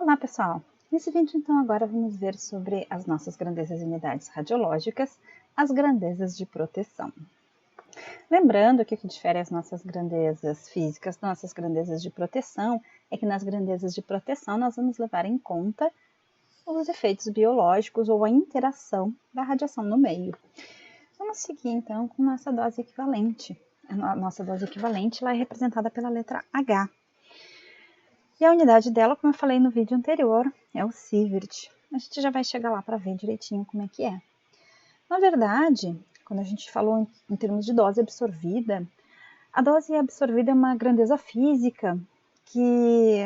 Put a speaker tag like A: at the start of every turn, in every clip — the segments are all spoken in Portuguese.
A: Olá pessoal, nesse vídeo então agora vamos ver sobre as nossas grandezas e unidades radiológicas, as grandezas de proteção. Lembrando que o que difere as nossas grandezas físicas das nossas grandezas de proteção é que nas grandezas de proteção nós vamos levar em conta os efeitos biológicos ou a interação da radiação no meio. Vamos seguir então com nossa dose equivalente. A nossa dose equivalente ela é representada pela letra H. E a unidade dela, como eu falei no vídeo anterior, é o sievert. A gente já vai chegar lá para ver direitinho como é que é. Na verdade, quando a gente falou em termos de dose absorvida, a dose absorvida é uma grandeza física que,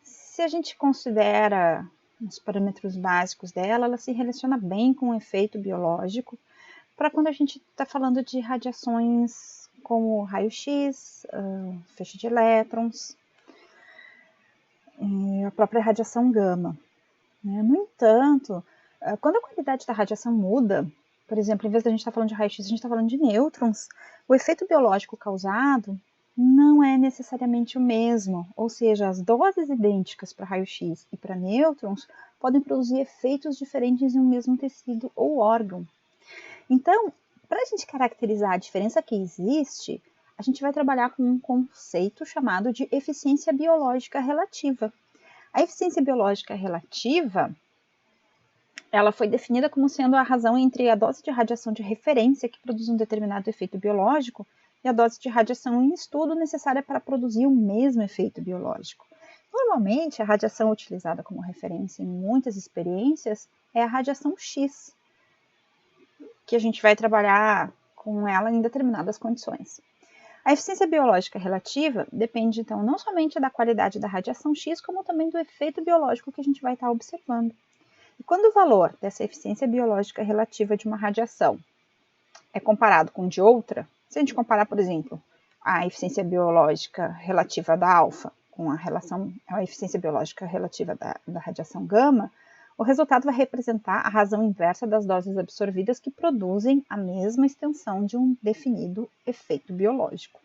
A: se a gente considera os parâmetros básicos dela, ela se relaciona bem com o efeito biológico para quando a gente está falando de radiações como raio-x, feixe de elétrons, e a própria radiação gama. No entanto, quando a qualidade da radiação muda, por exemplo, em vez de a gente estar falando de raio-x, a gente está falando de nêutrons, o efeito biológico causado não é necessariamente o mesmo, ou seja, as doses idênticas para raio-x e para nêutrons podem produzir efeitos diferentes em um mesmo tecido ou órgão. Então, para a gente caracterizar a diferença que existe, a gente vai trabalhar com um conceito chamado de eficiência biológica relativa. A eficiência biológica relativa, ela foi definida como sendo a razão entre a dose de radiação de referência que produz um determinado efeito biológico e a dose de radiação em estudo necessária para produzir o mesmo efeito biológico. Normalmente, a radiação utilizada como referência em muitas experiências é a radiação X, que a gente vai trabalhar com ela em determinadas condições. A eficiência biológica relativa depende, então, não somente da qualidade da radiação X, como também do efeito biológico que a gente vai estar observando. E quando o valor dessa eficiência biológica relativa de uma radiação é comparado com de outra, se a gente comparar, por exemplo, a eficiência biológica relativa da alfa com a eficiência biológica relativa da radiação gama, o resultado vai representar a razão inversa das doses absorvidas que produzem a mesma extensão de um definido efeito biológico.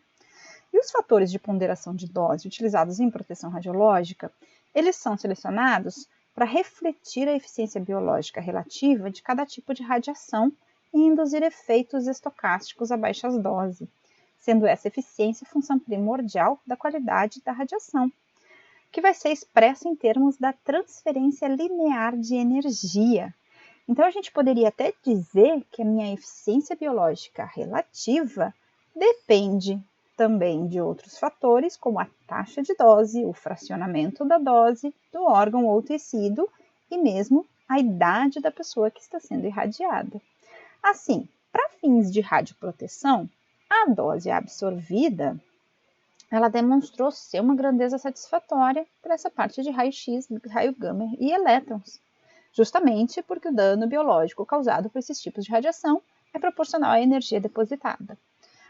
A: E os fatores de ponderação de dose utilizados em proteção radiológica, eles são selecionados para refletir a eficiência biológica relativa de cada tipo de radiação e induzir efeitos estocásticos a baixas doses, sendo essa eficiência função primordial da qualidade da radiação, que vai ser expressa em termos da transferência linear de energia. Então, a gente poderia até dizer que a minha eficiência biológica relativa depende também de outros fatores, como a taxa de dose, o fracionamento da dose do órgão ou tecido e mesmo a idade da pessoa que está sendo irradiada. Assim, para fins de radioproteção, a dose absorvida ela demonstrou ser uma grandeza satisfatória para essa parte de raio-x, raio gama e elétrons, justamente porque o dano biológico causado por esses tipos de radiação é proporcional à energia depositada.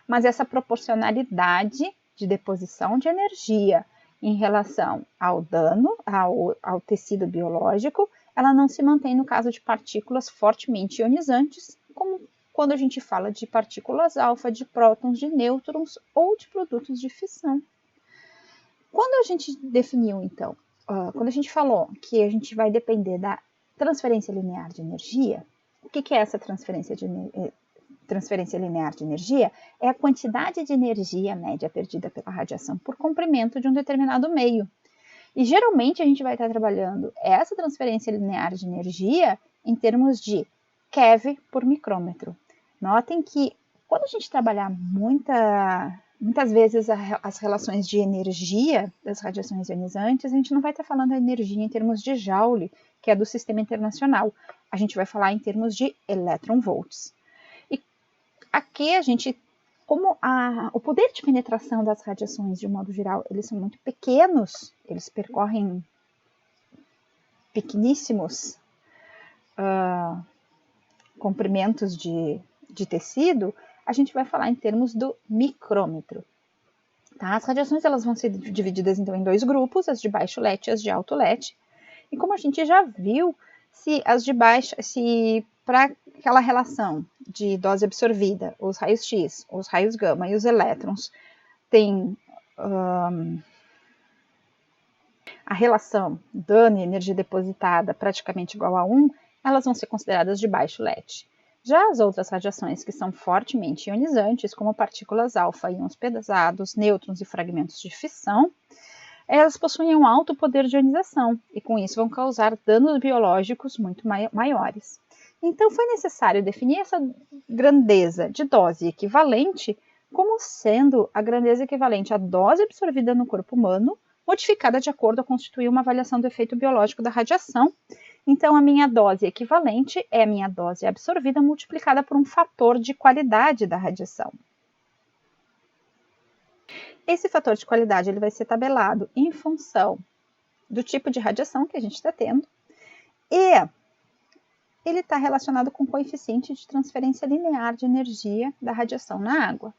A: Mas essa proporcionalidade de deposição de energia em relação ao dano, ao tecido biológico, ela não se mantém no caso de partículas fortemente ionizantes, como quando a gente fala de partículas alfa, de prótons, de nêutrons ou de produtos de fissão. Quando a gente definiu, então, quando a gente falou que a gente vai depender da transferência linear de energia, o que é essa transferência linear de energia? É a quantidade de energia média perdida pela radiação por comprimento de um determinado meio. E geralmente a gente vai estar trabalhando essa transferência linear de energia em termos de keV por micrômetro. Notem que quando a gente trabalhar muitas vezes as relações de energia das radiações ionizantes, a gente não vai estar falando a energia em termos de Joule, que é do sistema internacional. A gente vai falar em termos de electron-volts. E aqui a gente, como o poder de penetração das radiações, de modo geral, eles são muito pequenos, eles percorrem pequeníssimos comprimentos de tecido, a gente vai falar em termos do micrômetro. Tá? As radiações elas vão ser divididas então em dois grupos, as de baixo LET e as de alto LET. E como a gente já viu, se para aquela relação de dose absorvida, os raios X, os raios gama e os elétrons têm a relação dano e energia depositada praticamente igual a 1, elas vão ser consideradas de baixo LET. Já as outras radiações que são fortemente ionizantes, como partículas alfa, íons pesados, nêutrons e fragmentos de fissão, elas possuem um alto poder de ionização e com isso vão causar danos biológicos muito maiores. Então foi necessário definir essa grandeza de dose equivalente como sendo a grandeza equivalente à dose absorvida no corpo humano, modificada de acordo a constituir uma avaliação do efeito biológico da radiação. Então, a minha dose equivalente é a minha dose absorvida multiplicada por um fator de qualidade da radiação. Esse fator de qualidade ele vai ser tabelado em função do tipo de radiação que a gente está tendo e ele está relacionado com o coeficiente de transferência linear de energia da radiação na água,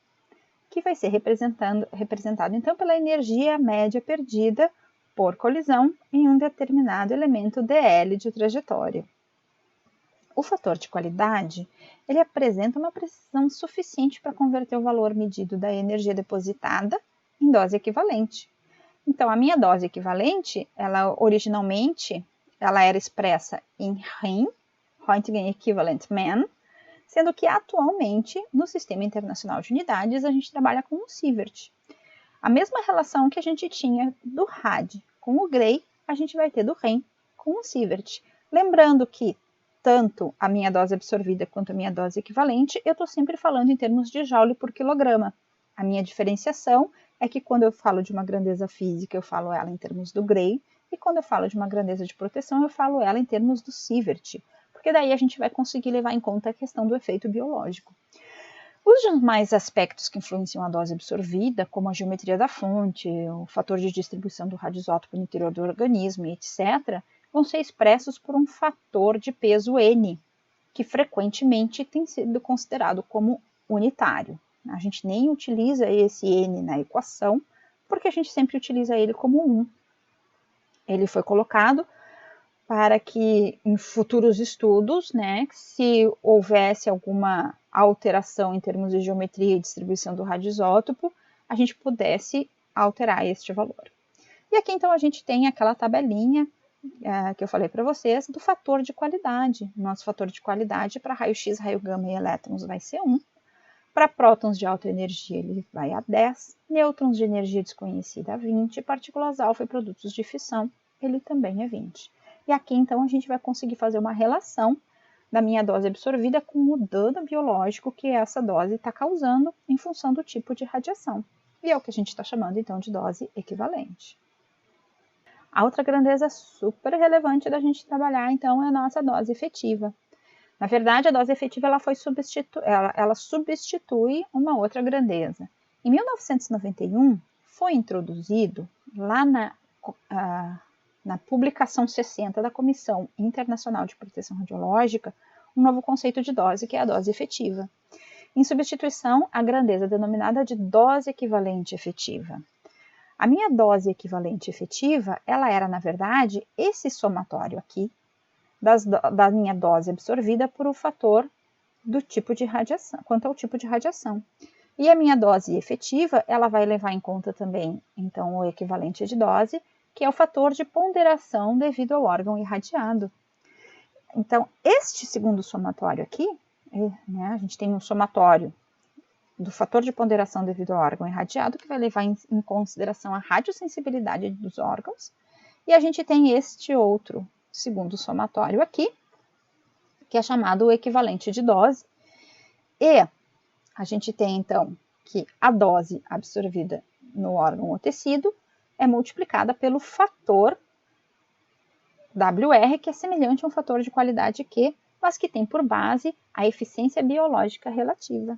A: que vai ser representado então pela energia média perdida por colisão em um determinado elemento dl de trajetória. O fator de qualidade, ele apresenta uma precisão suficiente para converter o valor medido da energia depositada em dose equivalente. Então, a minha dose equivalente, ela originalmente, ela era expressa em REM, Roentgen Equivalent Man, sendo que atualmente, no Sistema Internacional de Unidades, a gente trabalha com o Sievert. A mesma relação que a gente tinha do RAD com o Gray, a gente vai ter do REM com o Sievert. Lembrando que tanto a minha dose absorvida quanto a minha dose equivalente, eu estou sempre falando em termos de joule por quilograma. A minha diferenciação é que quando eu falo de uma grandeza física, eu falo ela em termos do Gray, e quando eu falo de uma grandeza de proteção, eu falo ela em termos do Sievert, porque daí a gente vai conseguir levar em conta a questão do efeito biológico. Os demais aspectos que influenciam a dose absorvida, como a geometria da fonte, o fator de distribuição do radioisótopo no interior do organismo, etc., vão ser expressos por um fator de peso N, que frequentemente tem sido considerado como unitário. A gente nem utiliza esse N na equação, porque a gente sempre utiliza ele como 1. Ele foi colocado para que em futuros estudos, se houvesse alguma alteração em termos de geometria e distribuição do radioisótopo, a gente pudesse alterar este valor. E aqui então a gente tem aquela tabelinha que eu falei para vocês do fator de qualidade. Nosso fator de qualidade para raio-x, raio gama e elétrons vai ser 1. Para prótons de alta energia ele vai a 10, nêutrons de energia desconhecida a 20, partículas alfa e produtos de fissão ele também é 20. E aqui então a gente vai conseguir fazer uma relação da minha dose absorvida com o dano biológico que essa dose está causando em função do tipo de radiação. E é o que a gente está chamando então de dose equivalente. A outra grandeza super relevante da gente trabalhar, então, é a nossa dose efetiva. Na verdade, a dose efetiva ela substitui uma outra grandeza. Em 1991, foi introduzido, lá na publicação 60 da Comissão Internacional de Proteção Radiológica, um novo conceito de dose, que é a dose efetiva. Em substituição, a grandeza denominada de dose equivalente efetiva. A minha dose equivalente efetiva, ela era, na verdade, esse somatório aqui, da minha dose absorvida por o fator do tipo de radiação, quanto ao tipo de radiação. E a minha dose efetiva, ela vai levar em conta também, então, o equivalente de dose, que é o fator de ponderação devido ao órgão irradiado. Então, este segundo somatório aqui, a gente tem um somatório do fator de ponderação devido ao órgão irradiado, que vai levar em consideração a radiosensibilidade dos órgãos, e a gente tem este outro segundo somatório aqui, que é chamado o equivalente de dose, e a gente tem então que a dose absorvida no órgão ou tecido é multiplicada pelo fator WR, que é semelhante a um fator de qualidade Q, mas que tem por base a eficiência biológica relativa.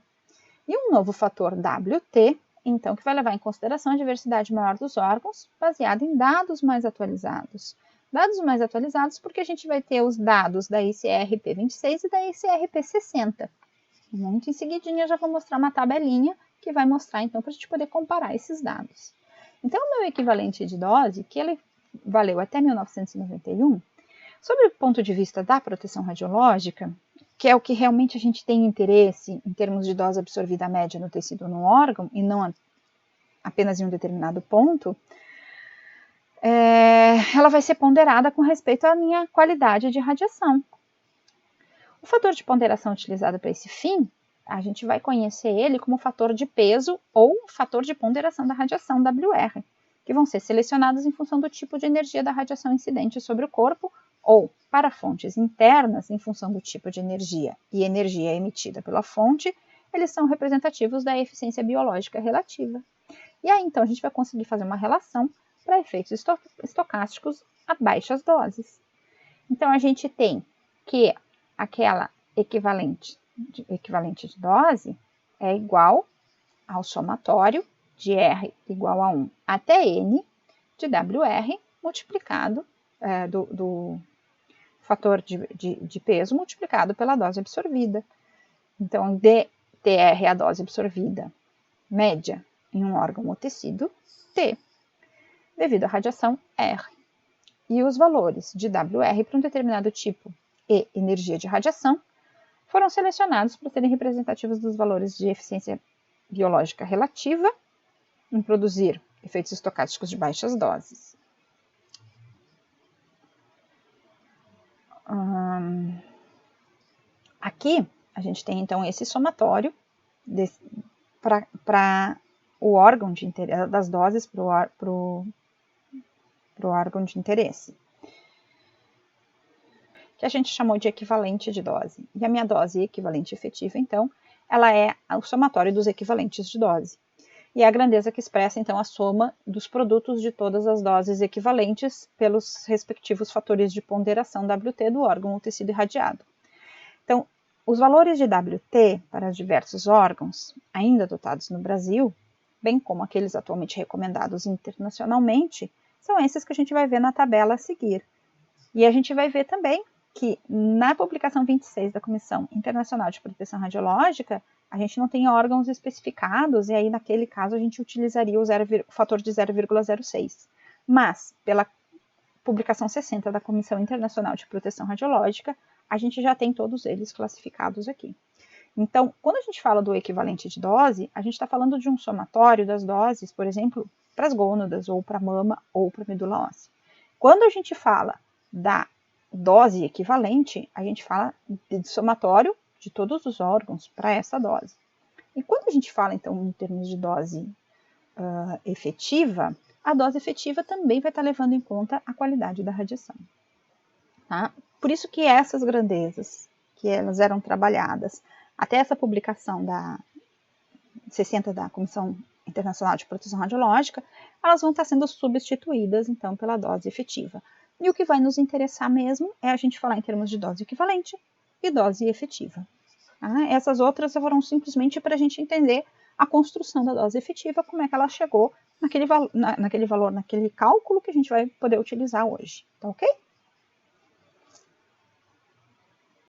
A: E um novo fator WT, então, que vai levar em consideração a diversidade maior dos órgãos, baseado em dados mais atualizados. Dados mais atualizados porque a gente vai ter os dados da ICRP 26 e da ICRP 60. Muito em seguidinha eu já vou mostrar uma tabelinha que vai mostrar, então, para a gente poder comparar esses dados. Então, o meu equivalente de dose, que ele valeu até 1991, sob o ponto de vista da proteção radiológica, que é o que realmente a gente tem interesse em termos de dose absorvida média no tecido ou no órgão, e não apenas em um determinado ponto, ela vai ser ponderada com respeito à minha qualidade de radiação. O fator de ponderação utilizado para esse fim, a gente vai conhecer ele como fator de peso ou fator de ponderação da radiação, WR, que vão ser selecionados em função do tipo de energia da radiação incidente sobre o corpo ou, para fontes internas, em função do tipo de energia e energia emitida pela fonte, eles são representativos da eficiência biológica relativa. E aí, então, a gente vai conseguir fazer uma relação para efeitos estocásticos a baixas doses. Então, a gente tem que aquela equivalente de dose é igual ao somatório de R igual a 1 até N de WR multiplicado do fator de peso multiplicado pela dose absorvida. Então, dTR é a dose absorvida média em um órgão ou tecido, T, devido à radiação R. E os valores de WR para um determinado tipo e energia de radiação foram selecionados para serem representativos dos valores de eficiência biológica relativa em produzir efeitos estocásticos de baixas doses. Aqui a gente tem então esse somatório para o órgão de interesse, das doses para o órgão de interesse, que a gente chamou de equivalente de dose. E a minha dose equivalente efetiva, então, ela é o somatório dos equivalentes de dose. E é a grandeza que expressa, então, a soma dos produtos de todas as doses equivalentes pelos respectivos fatores de ponderação WT do órgão ou tecido irradiado. Então, os valores de WT para diversos órgãos, ainda adotados no Brasil, bem como aqueles atualmente recomendados internacionalmente, são esses que a gente vai ver na tabela a seguir. E a gente vai ver também que na publicação 26 da Comissão Internacional de Proteção Radiológica, a gente não tem órgãos especificados, e aí naquele caso a gente utilizaria o fator de 0,06. Mas, pela publicação 60 da Comissão Internacional de Proteção Radiológica, a gente já tem todos eles classificados aqui. Então, quando a gente fala do equivalente de dose, a gente está falando de um somatório das doses, por exemplo, para as gônadas, ou para a mama, ou para a medula óssea. Quando a gente fala da dose equivalente, a gente fala de somatório de todos os órgãos para essa dose. E quando a gente fala, então, em termos de dose efetiva, a dose efetiva também vai estar levando em conta a qualidade da radiação. Tá? Por isso que essas grandezas, que elas eram trabalhadas até essa publicação da 60 da Comissão Internacional de Proteção Radiológica, elas vão estar sendo substituídas, então, pela dose efetiva. E o que vai nos interessar mesmo é a gente falar em termos de dose equivalente e dose efetiva. Tá? Essas outras foram simplesmente para a gente entender a construção da dose efetiva, como é que ela chegou naquele valor, naquele cálculo que a gente vai poder utilizar hoje. Tá ok?